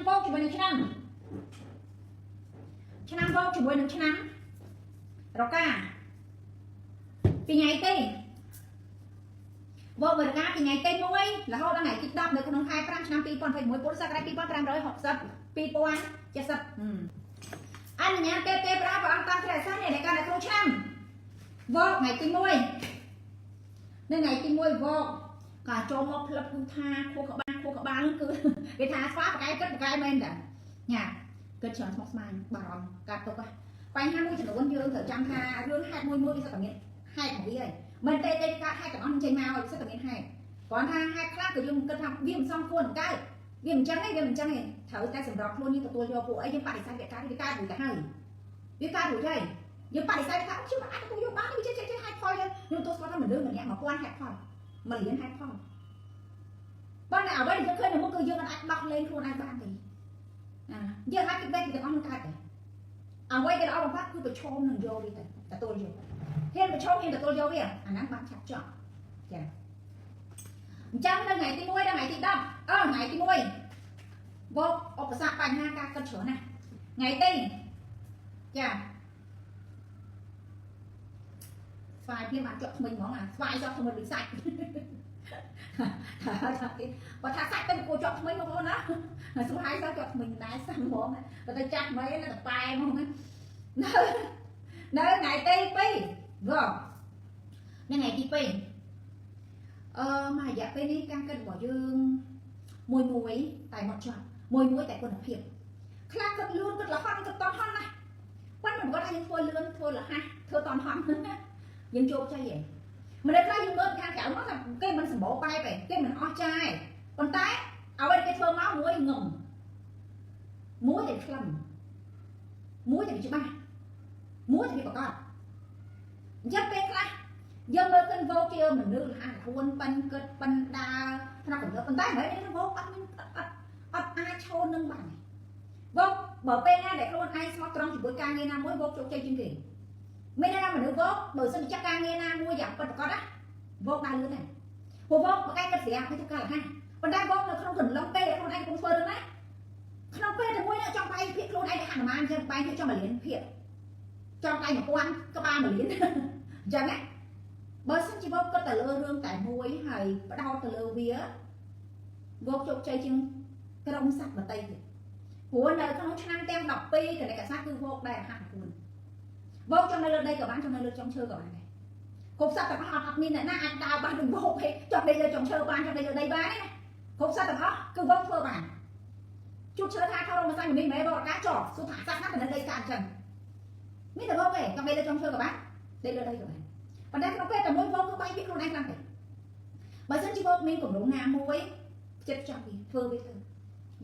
វោកជាមួយនឹងឆ្នាំវោកជាមួយនឹងឆ្នាំរកាពីថ្ងៃទេវោករកាពីថ្ងៃទេ1រហូតដល់ថ្ងៃទី10នៅក្នុងខែ5ឆ្នាំ2021ពុទ្ធសករាជ2560 2070អនុញ្ញាតទេប្រាព្រះអង្គតាមព្រះសាសនានៃការនៅក្នុងឆ្នាំវោកថ្ងៃទី1នៅថ្ងៃទី1វោកក៏ចូលមកផ្លឹបគឺថាខួរក្បាលគឺគេថាស្វាបកាយគិតបកាយមែនតាញ៉ាគិតច្រើនស្មុគស្មាញបារម្ភកាត់ទុកបញ្ហាមួយចំនួនយើងត្រូវចាំថារឿងហេតុមួយវាសិតតែមានហេតុរបស់វាហើយមិនទេការហេតុទាំងអស់ចេញមកឲ្យសិតតែមានហេតុគ្រាន់ថាហេតុខ្លះក៏យើងគិតថាវាមិនសមគួរនឹងកើតវាមិនចឹងទេត្រូវតែសម្រាប់ខ្លួនយើងទទួលយកពួកអីយើងបដិសេធវាកើតរួចទៅហើយវាកើតរួចហើយយើងបដិសេធថាខ្ញុំអាចទទួលយកបានវាចេះហេតុផលយើងទោះស្គាល់ថាមនុស្សម្នាក់1000ហេតុផល1លានហេតុផលប៉ុន្តែអ្វីដែលយើងឃើញនៅមុខគឺយើងមិនអាចដោះលែងខ្លួនឯងបានទេយើងអាចគិតបែបទាំងអស់នឹងកើតទេអ្វីដែលល្អបំផុតគឺប្រឈមនឹងយកវាទៅទទួលយកហ៊ានប្រឈមហ៊ានទទួលយកវាអាហ្នឹងបានឆាប់ចប់ចាអញ្ចឹងនៅថ្ងៃទី1ដល់ថ្ងៃទី10ថ្ងៃទី1វោកឧបសគ្គបញ្ហាការគិតច្រើនណាស់ថ្ងៃទីចាស្វាយភ្លាមបានជាប់ថ្មិញហ្មងស្វាយជាប់ថ្មិញដូចសាច់បើថាសាច់ទៅគួរជាប់ថ្មិញបងប្អូនណាស្វាយទៅជាប់ថ្មិញដែរសាំហ្មងបើទៅចាក់មែនទៅប៉ែហ្មងនៅថ្ងៃទី2វោនៅថ្ងៃទី2មួយរយៈពេលនេះការគិតរបស់យើងមួយតែមកចត់មួយតែគុណភាពខ្លះគិតលឿនគិតលហន់គិតតន់ហន់ណាប៉ុន្តែមិនគាត់ថាយើងធ្វើលឿនធ្វើលះធ្វើតន់ហន់យើងជោគជ័យឯងមនុស្សខ្លះយើងមើលខាងក្រៅមកថាគេមិនសម្បូរបែបទេគេមិនអស់ចាយប៉ុន្តែអ្វីដែលគេធ្វើមកមួយងំមួយតែខ្លឹមមួយតែច្បាស់មួយតែប្រកបអញ្ចឹងពេលខ្លះយើងមើលឃើញវោកជាមនុស្សលះខ្លួនប៉ិនគិតប៉ិនដើរផ្នែកកំណត់ប៉ុន្តែមិនមែនវោកអត់អាចឈរនឹងបានវោកបើពេលណាដែលខ្លួនឯងស្មោះត្រង់ជាមួយការងារណាមួយវោកជោគជ័យជាងគេមានន័យថាមនុស្សវោកបើសិនចាក់ការងារណាមួយយ៉ាងពិតប្រាកដណាវោកដើរលឿនណាព្រោះវោកប្រកែកគិតស្រាប់មិនទៅកាលណាប៉ុន្តែវោកនៅក្នុងកន្លងពេលដែលខ្លួនឯងកំពុងធ្វើរឿងណាក្នុងពេលតែមួយចង់បែកភាគខ្លួនឯងទៅហនុមានអញ្ចឹងបែកភាគចង់1លានភាគចង់បែក1000ក្បាល1លានអញ្ចឹងណាបើសិនជាវោកគិតតែលើរឿងតែមួយហើយបដោតទៅលើវាវោកជោគជ័យជាងក្រុមសត្វបតីទៀតព្រោះនៅក្នុងឆ្នាំទាំង12គណៈកษัត្រិយគឺវោកដែររហ័សខ្លួនវោកចង់នៅលើដីក៏បានចង់នៅលើចុងឈើក៏បានដែរគ្រប់សត្វទាំងអស់អត់មានអ្នកណាអាចដើរបានដូចវោកទេចង់ដីលើចុងឈើបានចង់ដីលើដីបានទេណាគ្រប់សត្វទាំងអស់គឺវោកធ្វើបានជួបឈើថាថោរមិនសាញ់មិនមែនវោកការចោលសុថាសត្វណាមិនដីកាអញ្ចឹងមានតែវោកទេចង់ដីលើចុងឈើក៏បានដីលើដីក៏បានប៉ុន្តែក្នុងពេលតែមួយវោកគឺបែកពីខ្លួនឯងខ្លាំងទេបើសិនជាវោកមានគម្រោងណាមួយចិត្តចង់វាធ្វើវាទៅ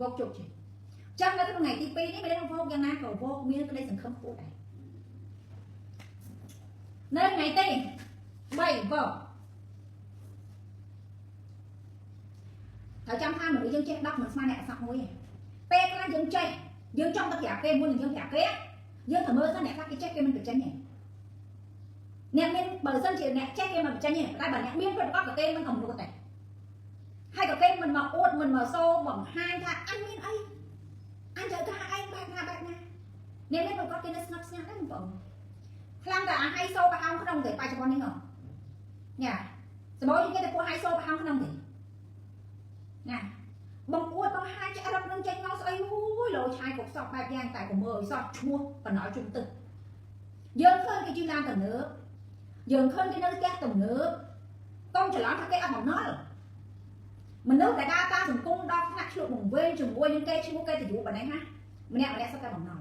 វោកជោគជ័យចាំនៅក្នុងថ្ងៃទី2នេះមិនដឹងវោកយ៉ាងណាក៏វោកមានក្តីសង្ឃឹមខ្ពស់ដែរនៅថ្ងៃទី3វោកត្រូវចាំថាមនុស្សយើងចេះ10មិនស្មើអ្នកអសក់មួយពេលខ្លះយើងចេះយើងចង់ទៅប្រាប់គេមុននឹងយើងប្រាប់គេយើងត្រូវមើលថាអ្នកខ្លះគេចេះគេមិនបញ្ចេញទេអ្នកមានបើសិនជាអ្នកចេះគេមិនបញ្ចេញទេតែបើអ្នកមានប្រវត្តិក៏គេមិនកំណត់ដែរហើយក៏គេមិនមកអួតមិនមកសូបង្ហាញថាអញមានអីអញត្រូវថាឯងបែបណាអ្នកមានប្រវត្តិគេនៅស្ងប់ស្ងាត់ដែរបងខ្លាំងតែអាហៃសូប្រហោងក្នុងទេបច្ចុប្បន្ននេះហ៎ញ៉ាសម្បូរគេតែពួកហៃសូប្រហោងក្នុងទេណាបងអួតបង្ហាញចរិតនឹងចេញមកស្អីអូយលោឆាយគ្រប់សពបែបយ៉ាងតែក៏មើលឲ្យសោះឈ្មោះបណ្ដោយជុំទឹកយើងឃើញគេជិះឡានទំនើបយើងឃើញគេនៅផ្ទះទំនើបកុំច្រឡំថាគេអត់បំណុលមនុស្សដែលដើរតាមសង្គមដល់ថ្នាក់ឆ្លុះបង្វេងជាមួយនឹងគេឈ្មោះគេទៅយូរប៉ុណ្ណេះណាម្នាក់សុទ្ធតែបំណុល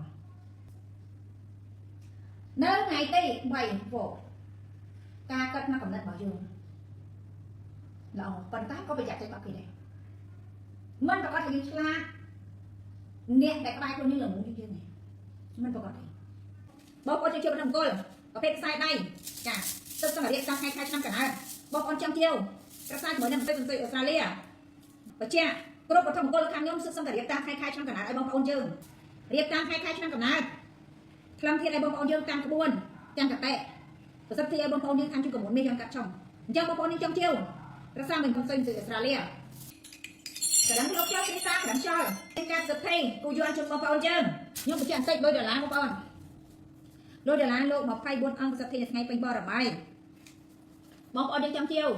នៅថ្ងៃទី3វោការគិតក្នុងកំណត់របស់យើងល្អប៉ុន្តែក៏ប្រយ័ត្នចិត្តបាត់គេដែរមិនប្រកាសថាយើងឆ្លាតអ្នកដែលក្បែរខ្លួនយើងល្ងងជាងយើងទេមិនប្រកាសទេបងប្អូនជួយបន្តអង្គលប្រភេទខ្សែដៃចាទឹកសម្រាប់តាមខែឆ្នាំកណ្ដាលបងប្អូនចង់ជាវប្រសាជាមួយនឹងប្រទេសអូស្ត្រាលីបច្ចាគ្រប់ប្រធមអង្គលខាងខ្ញុំសិក្សារៀបតាមខែឆ្នាំកណ្ដាលឲ្យបងប្អូនយើងរៀបតាមខែឆ្នាំកណ្ដាលខ្លឹមធានឲ្យបងប្អូនយើងតាមក្បួនទាំងកតេប្រសិទ្ធភាពឲ្យបងប្អូនយើងតាមជួបកម្ពុជានេះយ៉ាងកាត់ចុងអញ្ចឹងបងប្អូនយើងចង់ជាវប្រសាមិនកំសឹងទៅអូស្ត្រាលីកណ្ដឹងលោកចូលគ្រីសាកណ្ដឹងចោលការសិទ្ធិ នេះគូយន់ជុំបងប្អូនយើងខ្ញុំបញ្ជាក់បន្តិច$1បងប្អូន$1លោក24អង្គសិទ្ធិថ្ងៃពេញបរមីបងប្អូនយើងចាំជៀវ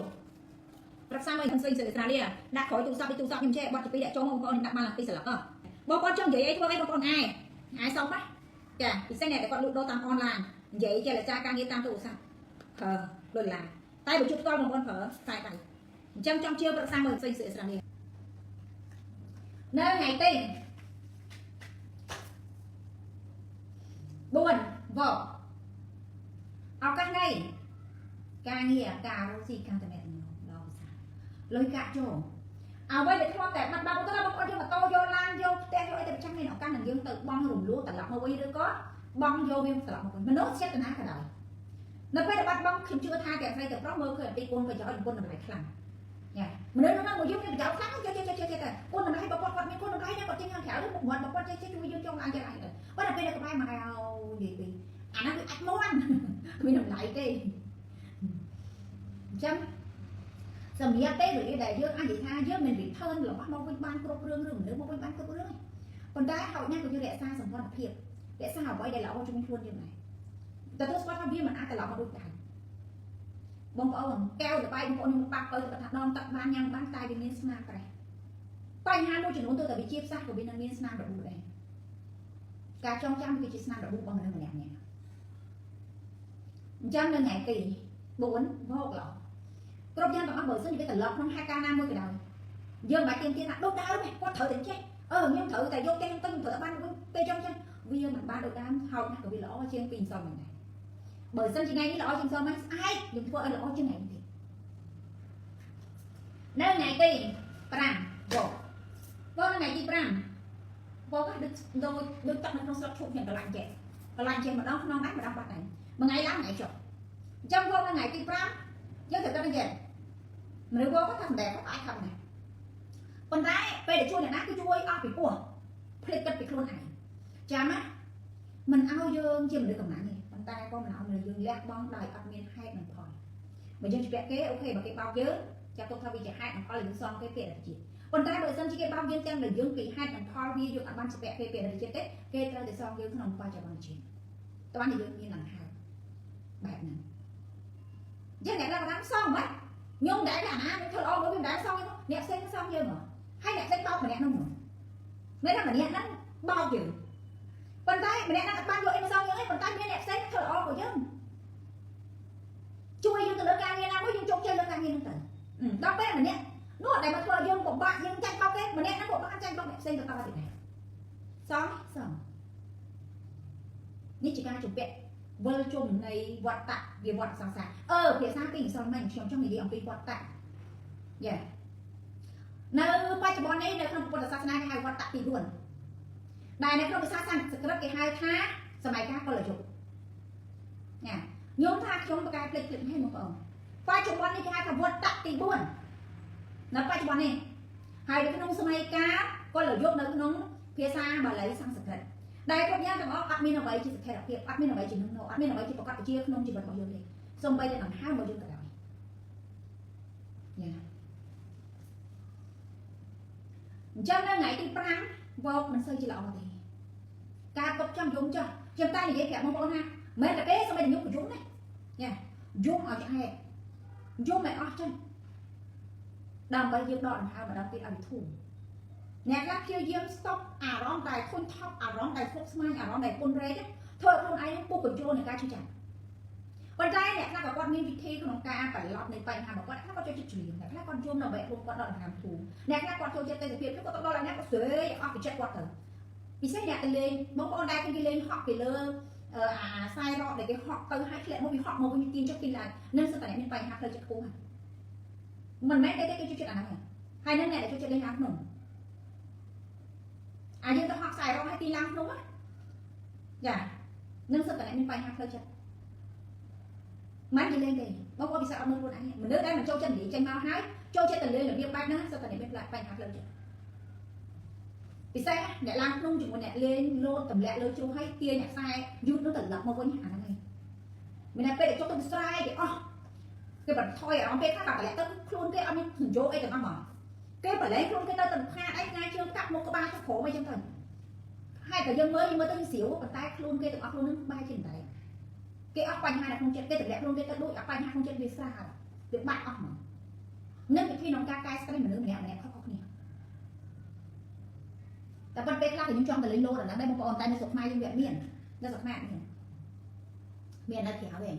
ប្រឹក្សាមើលស្វែងសិក្សានេះដាក់ក្រោយទូរស័ព្ទខ្ញុំចេះបត់ទី2ដាក់ចូលមកបងប្អូនដាក់បានពីស្លឹកបងប្អូនចង់និយាយអីធ្វើអីបងប្អូនអាយសុំណាចាពិសេសអ្នកដែលគាត់លក់ដូរតាមអនឡាញនិយាយចេះលាចាការងារតាមទូរស័ព្ទប្រើ$1តែបើជួបផ្ទាល់បងប្អូនប្រើខ្សែដៃអញ្ចឹងចង់ជឿប្រឹក្សាមើលស្វែងសិក្សានេះនៅថ្ងៃទី4វឱកាសថ្ងៃការងារការរកស៊ីការតំណែងដល់ភាសាលុយកាក់ចូលអ្វីដែលធ្លាប់តែបាត់បង់ទៅបងប្អូនយកម៉ូតូយកឡានយកផ្ទះយកអីទៅប្រចាំមានឱកាសនឹងយើងទៅបង់រំលោះត្រឡប់មកវិញឬក៏បង់យកវាត្រឡប់មកវិញមនុស្សចេតនាក៏ដោយនៅពេលដែលបាត់បង់ខ្ញុំជឿថាទាំងស្រីទាំងប្រុសមើលឃើញអតិគុណប្រយោជន៍គុណតម្លៃខ្លាំងញ៉ាមនុស្សនោះមកយើងមានប្រយោជន៍ខ្លាំងចេះតែគុណតម្លៃបងប្អូនគាត់មានគុណតម្លៃណាគាត់ចេញខាងក្រៅឬមុខមាត់បងប្អូនចេះជួយយើងចង់អាចយ៉ាងណាបើដល់ពេលដែលក្បែរមកឲ្យនិយាយពីអានោះវាអាចមួនមានតម្លៃទេអញ្ចឹងសម្រាប់ពេលវេលាដែលយើងអាចនិយាយថាយើងមិន return របស់មកវិញបានគ្រប់រឿងឬមនុស្សមកវិញបានគ្រប់រឿងប៉ុន្តែហើយណាក៏យើងរក្សាសម្ព័ន្ធភាពរក្សាអ្វីដែលល្អជាមួយខ្លួនយើងដែរទទួលស្គាល់ថាវាមិនអាចត្រឡប់មកដូចដើមបងប្អូនកែវលបាយបងប្អូនខ្ញុំបាក់ទៅថាដងទឹកបានញ៉ាំបានតែវាមានស្នាមប្រេះបញ្ហាមួយចំនួនទៅតែវិជាសាស្ត្រក៏វានឹងមានស្នាមរបួសដែរការចងចាំគឺជាស្នាមរបួសរបស់មនុស្សម្នាក់ៗអញ្ចឹងនៅថ្ងៃទី4វោកឡោគ្រប់យ៉ាងទាំងអស់បើសិនជាវាត្រឡប់ក្នុងហេតុការណ៍ណាមួយក៏ដោយយើងមិនបាច់ទៀមទាថាដូចដើមទេគាត់ត្រូវតែចេះខ្ញុំត្រូវតែយកចេះខ្ញុំទៅត្រូវបានពេលចង់ចឹងវាមិនបានដូចដើមហោចណាស់ក៏វាល្អជាងពីសំហ្នឹងដែរបើសិនជាថ្ងៃនេះល្អជាងសំហ្នឹងស្អែកយើងធ្វើឲ្យល្អជាងថ្ងៃនេះនៅថ្ងៃទី5វោកថ្ងៃទី5វោកដូចទឹកនៅក្នុងស្លឹកឈូកខ្ញុំកន្លាញ់ចេះម្ដងក្នុងដែរម្ដងបាត់ដែរមួយថ្ងៃឡើងថ្ងៃចុះអញ្ចឹងវោកថ្ងៃទី5យើងត្រូវទៅចេះមនុស្សវោកគាត់ថាមិនដែលគាត់អាចខំណាប៉ុន្តែពេលដែលជួយអ្នកណាគឺជួយអស់ពីពោះភ្លេចគិតពីខ្លួនឯងចាំណាមិនឲ្យយើងជាមនុស្សកំណាញ់ទេប៉ុន្តែក៏មិនឲ្យមនុស្សយើងលះបង់ដោយអត់មានហេតុនិងផលបើយើងជពាក់គេអូខេបើគេបោកយើងចាត់ទុកថាវាជាហេតុនិងផលយើងសងគេពាក្យជាតិប៉ុន្តែបើសិនជាគេបោកយើងទាំងដែលយើងពីហេតុនិងផលវាយើងអត់បានជពាក់គេពាក្យជាតិទេគេត្រូវតែសងយើងក្នុងបច្ចុប្បន្នជាតិតើយើងមាននឹងហេតុបែបហ្នឹងយើងអ្នកណាបានសងមិនខ្ញុំដែរអាណាខ្ញុំធ្វើល្អមួយខ្ញុំដែរសងអ្នកផ្សេងសងយើងហ៎ហើយអ្នកផ្សេងបោកម្នាក់នោះមិនថាម្នាក់ហ្នឹងបោកយើងប៉ុន្តែម្នាក់ហ្នឹងអត់បានយកអីមកសងយើងទេប៉ុន្តែមានអ្នកផ្សេងធ្វើល្អcủaយើងជួយយើងទៅលើការងារណាមួយយើងជោគជ័យលើការងារហ្នឹងទៅដល់ពេលម្នាក់នោះដែលមកធ្វើយើងពិបាកយើងចាញ់បោកគេម្នាក់ហ្នឹងពិបាកចាញ់បោកអ្នកផ្សេងទៅតទៀតដែរសងនេះជាការជំពាក់វិលជុំនៃវត្តតៈវាវត្តសង្សារភាសាពីម្សិលមិញខ្ញុំចង់និយាយអំពីវត្តតៈយ៉ានៅបច្ចុប្បន្ននេះនៅក្នុងពុទ្ធសាសនាគេហៅវត្តតៈទី4ដែលនៅក្នុងភាសាសំស្ក្រឹតគេហៅថាសម័យកាលកុលយុគណាខ្ញុំថាខ្ញុំប្រកែភ្លេចឲ្យបងប្អូនបច្ចុប្បន្ននេះគេហៅថាវត្តតៈទី4នៅបច្ចុប្បន្ននេះហើយនៅក្នុងសម័យកាលកុលយុគនៅក្នុងភាសាបាលីសំស្ក្រឹតដែលគ្រប់យ៉ាងទាំងអស់អត់មានអ្វីជាស្ថិរភាពអត់មានអ្វីជានឹងអត់មានអ្វីជាប្រកបជាក្នុងជីវិតរបស់យើងទេសូម្បីតែដង្ហើមរបស់យើងក៏ដោយយ៉ាអញ្ចឹងនៅថ្ងៃទី5វោកមិនសូវជាល្អទេការទុកចំយំចុះខ្ញុំតែនិយាយប្រាប់បងប្អូនណាមិនតែគេសូម្បីតែខ្ញុំក៏យំដែរយ៉ាយំឲ្យឆ្អែតយំឲ្យអស់ចឹងដើម្បីយើងដកដង្ហើមម្ដងទៀតឲ្យវាធូរអ្នកខ្លះព្យាយាមស្តុបអារម្មណ៍ដែលធុញថប់អារម្មណ៍ដែលស្មុគស្មាញអារម្មណ៍ដែលពុនរែកធ្វើខ្លួនឯងពុះបញ្ចូលនៃការឈឺចាប់ប៉ុន្តែអ្នកខ្លះក៏គាត់មានវិធីក្នុងការប្រឡប់នៃបញ្ហារបស់គាត់ខ្លះគាត់ចូលចិត្តច្រៀងអ្នកខ្លះគាត់យំដើម្បីខ្លួនគាត់ដកដង្ហើមធូរអ្នកខ្លះគាត់ចូលចិត្តទេសភាពគាត់ទៅដល់អ្នកគាត់ស្រីអស់ពីចិត្តគាត់ទៅពិសេសអ្នកទៅលេងបងប្អូនដែរគេលេងហក់ពីលើអាខ្សែរ៉កដែលគេហក់ទៅហើយធ្លាក់មកវាហក់មកវិញទាញចុះទាញឡើងនឹងសិតតែអ្នកមានបញ្ហាផ្លូវចិត្តខ្ពស់ហ្នឹងមិនមែនតែគេចូលចិត្តអាហ្នឹងហើយនឹងអ្នកដែលចូលចិត្តលេងឡើងភ្នំយើងទៅហក់ខ្សែរ៉កហើយទាញឡើងភ្នំណាចានឹងសិតតែអ្នកមានបញ្ហាផ្លូវចិត្តមិននិយាយទេបងប្អូនពិសេសអត់មើលខ្លួនឯងមនុស្សដែលមិនចូលចិត្តនិយាយចេញមកហើយចូលចិត្តតែលេងរបៀបបែបហ្នឹងសិតតែអ្នកមានបញ្ហាផ្លូវចិត្តពិសេសអ្នកឡើងភ្នំជាមួយអ្នកលេងលោតទម្លាក់លើជ្រុះហើយទាញអ្នកខ្សែយូរនោះត្រឡប់មកវិញអាហ្នឹងឯងមានតែពេលដែលចុះទៅស្រែគេអស់គេបន្ថយអារម្មណ៍ពេលថាតម្លាក់ទៅខ្លួនគេអត់មានសញ្ជោអីទាំងអស់ហ្មងគេបលែងខ្លួនគេទៅទឹកផាអីថ្ងៃជើងកាប់មុខក្បាលទៅក្រោមអីចឹងទៅ hai cả dân mới tới xíu bàn tay luôn kia tụi óc luôn nó bay trên đấy cái óc quanh hai là không chết cái tụi đẹp luôn cái đôi óc quanh hai không chết vì sao việc bạn óc mà nên cái khi nó ca cái mình nữa mẹ khóc nèแต่มันเป็นคลาถึงช่องแต่เลยโลดนะได้บางคนตายในศพไม้ยังแบบเมียนในศพแม่เมียนนั่นแถวเอง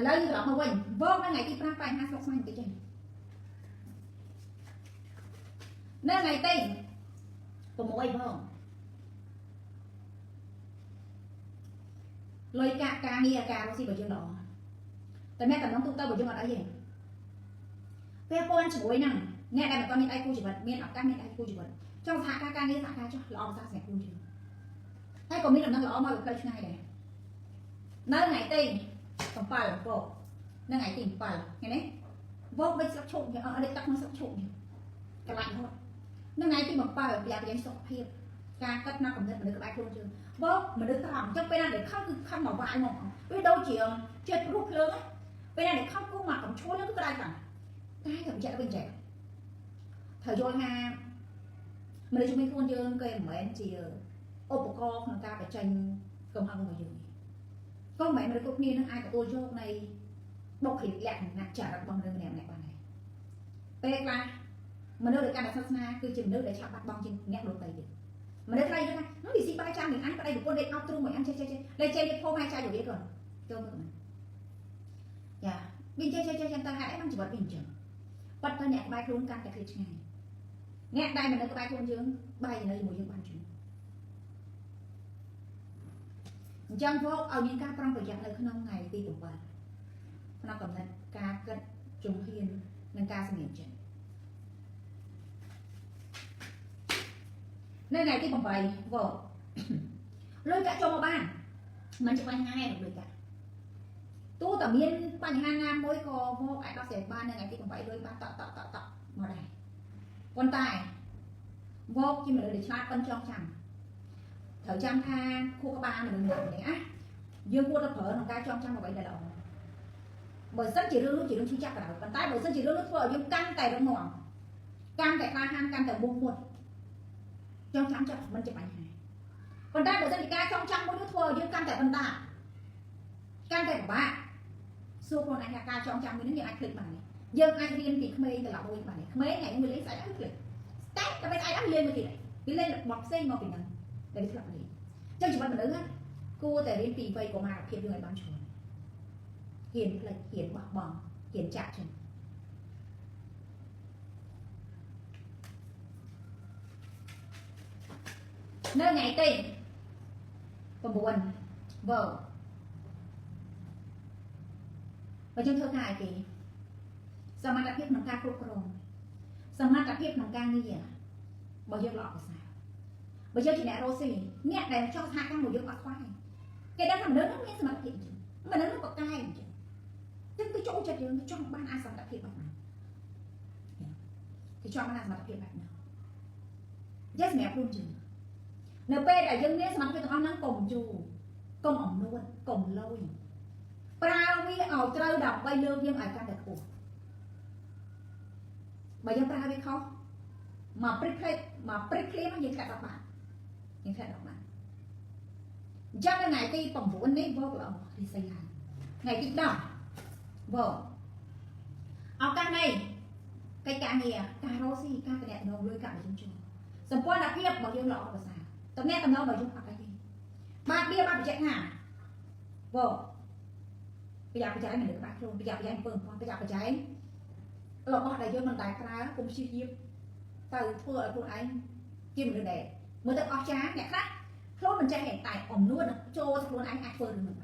แล้วอยู่หลังมาวันบอกนั่นไงที่พระไปหาศพไม้ไปจริงนั่นไงเต้งผมบอกไว้พ่อเลยกาเงียกาเราสิบเดือนหรอแต่แม่กับน้องตุ๊กตาบเดือนอะไรอย่างเพื่อป้อนช่วยนั่งnghe đây là con miền Tây khu chỉ vật miền ở các miền Tây khu chỉ vật trong thả ca nghe thả ca cho lò ra sẽ khu chỉ hay còn miền làm năng lò mà cây này này nơi ngày tây còn phải cổ nơi ngày tỉnh phải nghe đấy vô bên sắp trộn ở đây tắc nó sắp trộn cái lạnh thôi nơi ngày thì một phải bây giờ cái sọc hiệp ca cắt nó còn rất là được ai luôn chưa vô mà được làm trong bên này để không bảo vải mà với đâu chỉ chết lúc lớn ấy bên này để không có mặt còn chối nó cứ cái cả cái thằng chạy bên trẻ thời gian ha mình chúng mình không chơi cây mà em chỉ ô bộ co người ta phải tranh công hăng mà dùng con mẹ mình cũng như nó ai của tôi cho này bốc khỉ lẹ nạt trả được bằng đường này này quan này pe qua mà đâu được cả là sát cứ chừng nước để chạm bắt bong trên nhẹ đột tay được mà đây đây nó bị xị ba trang mình ăn ở đây được con đệm ao trông mình ăn chơi đây chơi đi phô hai chai đủ biết rồi trông được dạ bình chơi ta hãy mang chỉ vật bình thường bắt ta nhẹ bài luôn can cái thiệt này nghe đây mình đã có bài luôn dương bài gì nơi mùi dương ban chúng chân vô ở những ca trong thời gian nơi không ngày đi tụng bài nó còn là ca cất trùng hiền nên ca sẽ miễn trận nơi này thì bằng bài vô lôi cả cho một bàn mình chỉ quanh hai được lôi cả tu tầm miên quanh hai nam mỗi co vô ai đó sẽ ban nơi này thì bằng bài lôi ba tọ mà đây con tài vô khi mà để chát con trong chẳng thở trăm tha khu các ba mình làm đấy á dương mua nó phở nó ca trong mà vậy là đâu bởi rất chỉ đương chi chắc cả bàn tay bởi rất chỉ đương nước phở dương căng tay đông ngọn căng tay ba ham căng tay buông một trong chẳng mình chụp ảnh này còn tay bởi rất chỉ ca trong mỗi nước phở dương căng tay bàn tay căng tay của ba xua con anh là ca trong với những ai click bằng này dương ai riêng thì khmei là đôi bằng này khmei ngày người lấy sai đã click test cái bên ai đã lên mà thì này đi lên là bọc xây màu bình đẳng để đi làm gì trong trường hợp mình đứng á cô tại đến tì vây của mà hiện người bán chuồn hiền là hiền bọc bỏng hiền chạ chừng nơi ngày tên còn buồn vợ và trong thơ hài thì sao mà đã biết nằm ca khúc rồi sao mà đã biết nằm ca như vậy bao nhiêu lọ của sao bây giờ chị đã rô xì nghe này cho hai con một dương bạc khoai cái đó làm lớn nó nghe mà hiện mà nó có cay chứ cái chỗ chật dương cho ban ai sao đặc biệt bạc nào thì cho ban ai mà đặc biệt bạc nào rất mẹ luôn chứ np đã dương nghe mà cái con nó cùng dù công ổng luôn cùng lâu pra vi ở trâu đọc bay lương nhưng ai can được cuộc bây giờ pra vi không mà prickly nó như thế các bạn như thế các bạn cho nên ngày khi tổng vụ ấy vô là thì xây hàng ngày khi đỏ vô ở cái này cái cá này cá rô xì cá cái đẹp đâu lôi cả ở trong trường sầm quan là khiếp bao nhiêu lọ và sao tầm nghe tầm đâu bao nhiêu cái gì ba bia ba bị chạy hàng vô bây giờ cái trái mình được bác luôn bây giờ cái trái mình bây giờ cái trái lọ bọt này vô mình tài ra cũng siêu diêm từ thua ở của anh kia mình được để mới được áo trá nhẹ khác lúc mình chạy hiện tại ổng luôn trôi luôn anh ai phơi được mình